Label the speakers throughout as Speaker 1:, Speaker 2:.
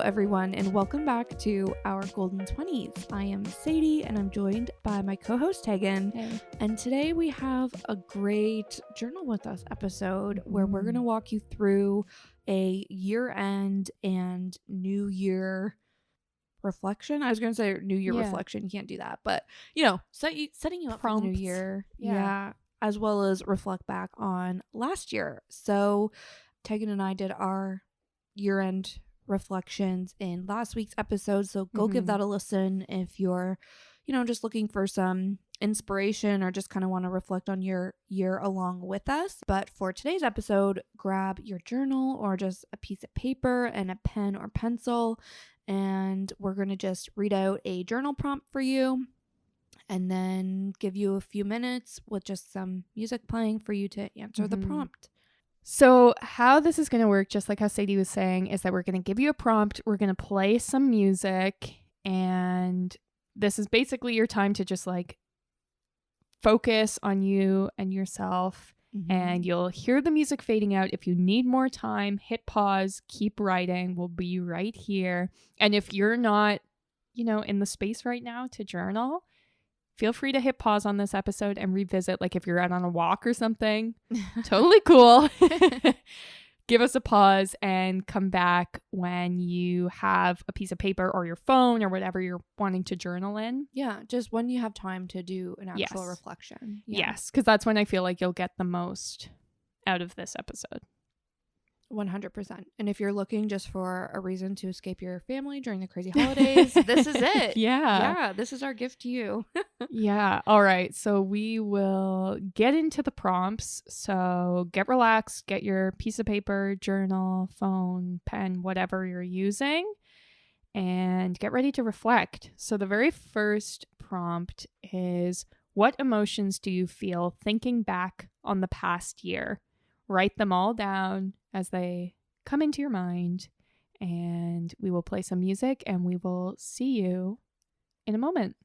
Speaker 1: everyone, and welcome back to our Golden 20s. I am Sadie, and I'm joined by my co-host, Teagan.
Speaker 2: Hey.
Speaker 1: And today we have a great Journal With Us episode where we're going to walk you through a year-end and New Year reflection. I was going to say New Year reflection. You can't do that. But, setting you up for the new year. Yeah. As well as reflect back on last year. So Teagan and I did our year-end reflections in last week's episode, so go give that a listen if you're just looking for some inspiration or just kind of want to reflect on your year along with us. But for today's episode, grab your journal or just a piece of paper and a pen or pencil, and we're going to just read out a journal prompt for you and then give you a few minutes with just some music playing for you to answer the prompt.
Speaker 2: So how this is going to work, just like how Sadie was saying, is that we're going to give you a prompt, we're going to play some music, and this is basically your time to just like focus on you and yourself, and you'll hear the music fading out. If you need more time, hit pause, keep writing. We'll be right here. And if you're not, in the space right now to journal, feel free to hit pause on this episode and revisit, like if you're out on a walk or something. Totally cool. Give us a pause and come back when you have a piece of paper or your phone or whatever you're wanting to journal in.
Speaker 1: Yeah, just when you have time to do an actual reflection. Yeah.
Speaker 2: Yes, because that's when I feel like you'll get the most out of this episode.
Speaker 1: 100%. And if you're looking just for a reason to escape your family during the crazy holidays, this is it. Yeah, this is our gift to you.
Speaker 2: Yeah. All right. So we will get into the prompts. So get relaxed, get your piece of paper, journal, phone, pen, whatever you're using, and get ready to reflect. So the very first prompt is, what emotions do you feel thinking back on the past year? Write them all down as they come into your mind, and we will play some music, and we will see you in a moment.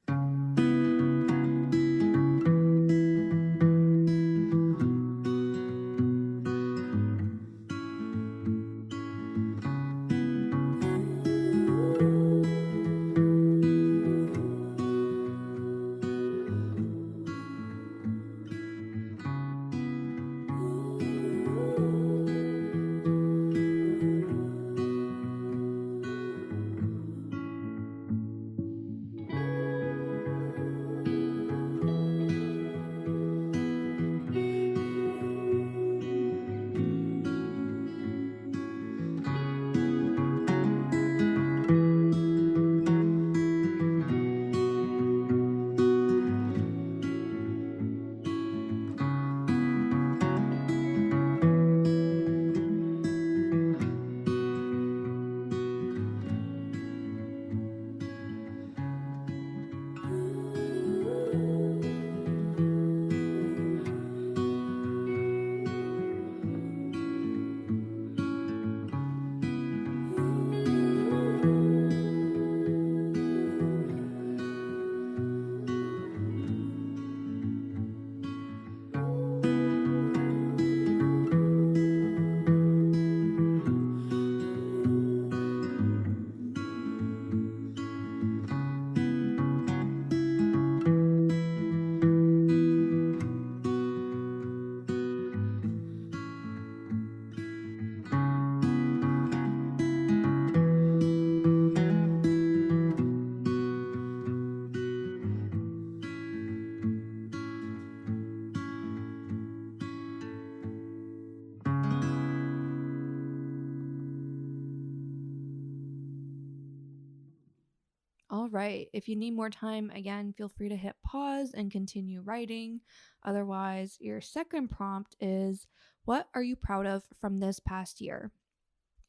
Speaker 1: All right. If you need more time, again, feel free to hit pause and continue writing. Otherwise, your second prompt is, what are you proud of from this past year?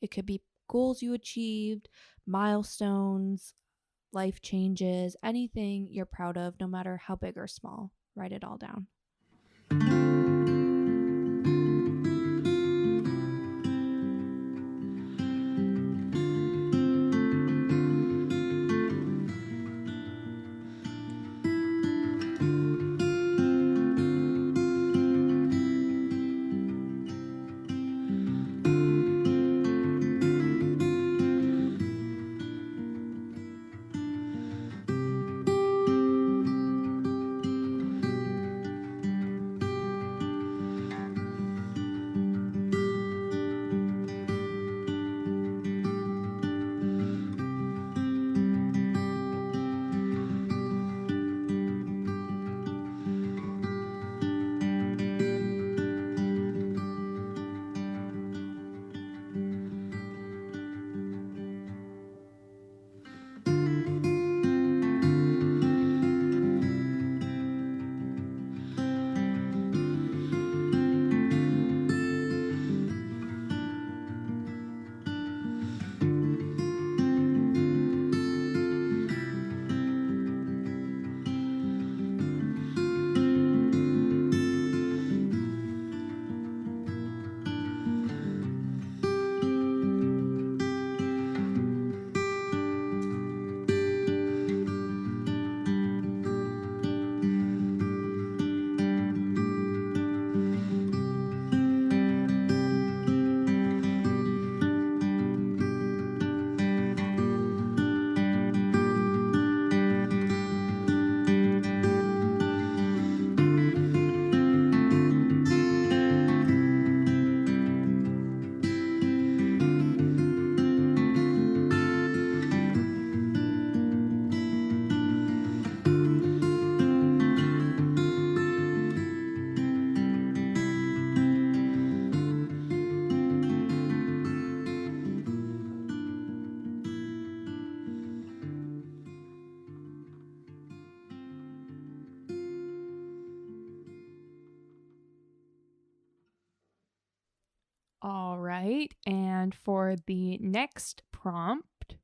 Speaker 1: It could be goals you achieved, milestones, life changes, anything you're proud of, no matter how big or small. Write it all down.
Speaker 2: right. And for the next prompt,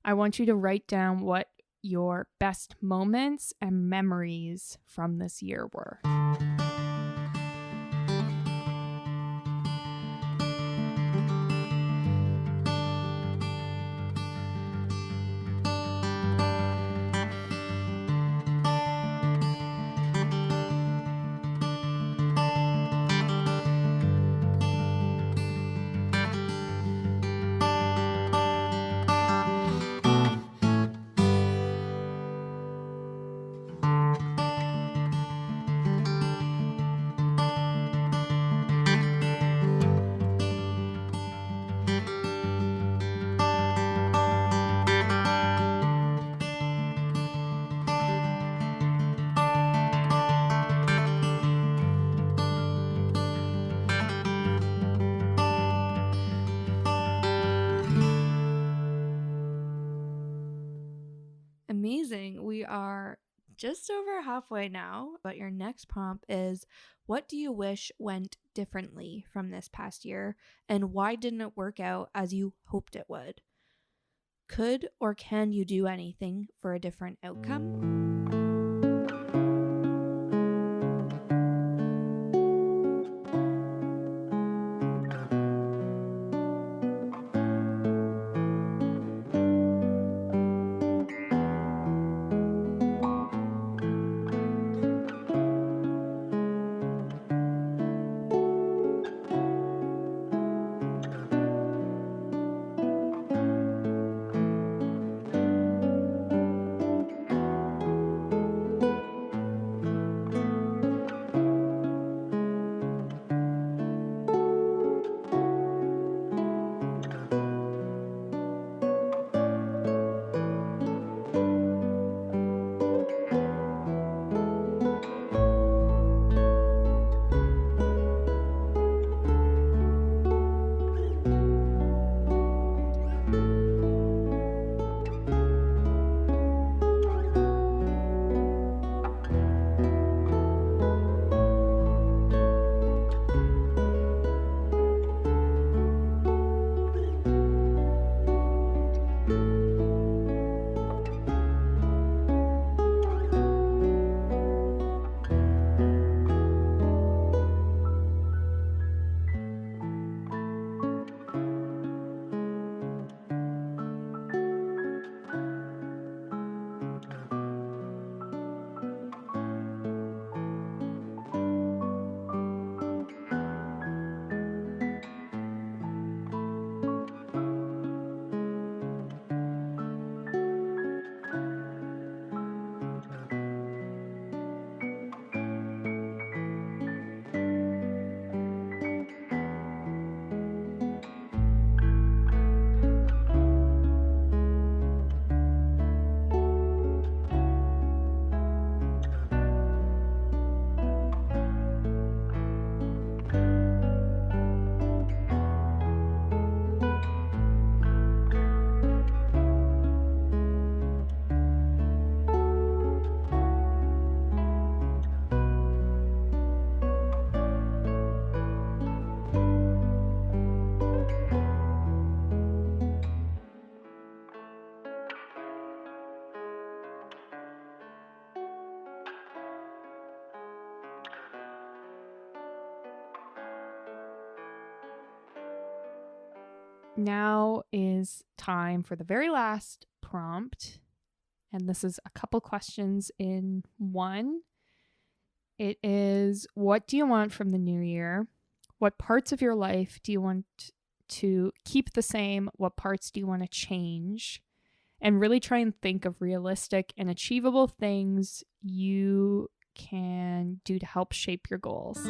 Speaker 2: I want you to write down what your best moments and memories from this year were.
Speaker 1: Amazing. We are just over halfway now, but your next prompt is, what do you wish went differently from this past year, and why didn't it work out as you hoped it would? Could or can you do anything for a different outcome?
Speaker 2: Now is time for the very last prompt. And this is a couple questions in one. It is, what do you want from the new year? What parts of your life do you want to keep the same? What parts do you want to change? And really try and think of realistic and achievable things you can do to help shape your goals.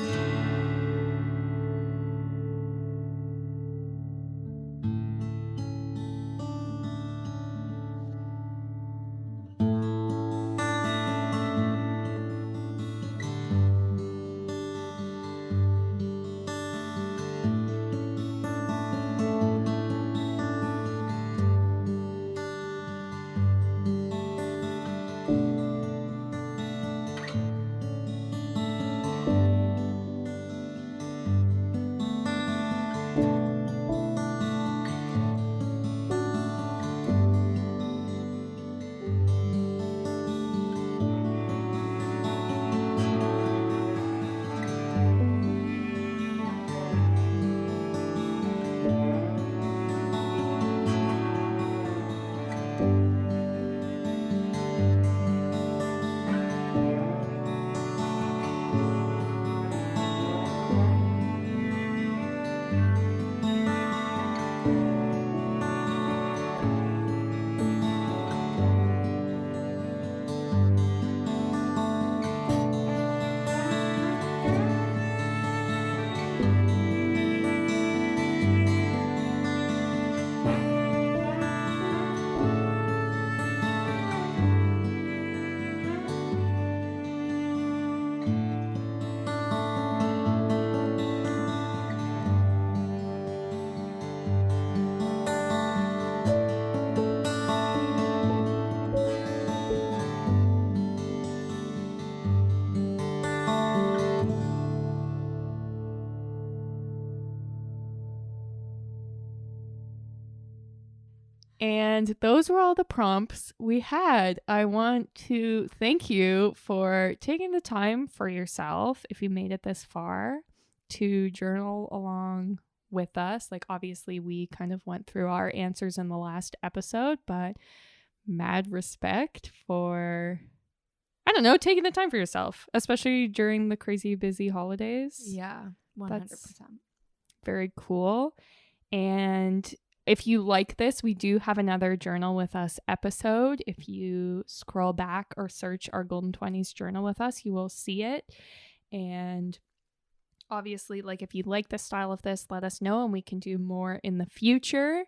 Speaker 2: And those were all the prompts we had. I want to thank you for taking the time for yourself, if you made it this far, to journal along with us. Like, obviously, we kind of went through our answers in the last episode, but mad respect for, I don't know, taking the time for yourself, especially during the crazy busy holidays.
Speaker 1: Yeah, 100%.
Speaker 2: That's very cool. And if you like this, we do have another Journal with Us episode. If you scroll back or search our Golden 20s Journal with Us, you will see it. And obviously, like, if you like the style of this, let us know and we can do more in the future.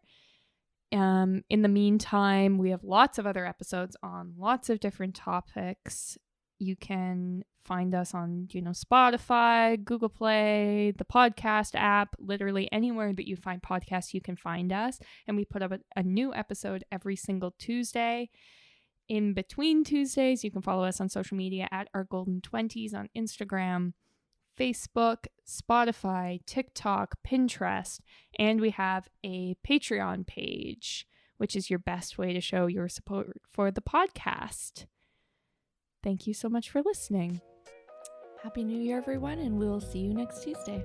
Speaker 2: In the meantime, we have lots of other episodes on lots of different topics. You can find us on, Spotify, Google Play, the podcast app, literally anywhere that you find podcasts, you can find us. And we put up a new episode every single Tuesday. In between Tuesdays, you can follow us on social media at our Golden 20s on Instagram, Facebook, Spotify, TikTok, Pinterest, and we have a Patreon page, which is your best way to show your support for the podcast. Thank you so much for listening.
Speaker 1: Happy New Year, everyone, and we'll see you next Tuesday.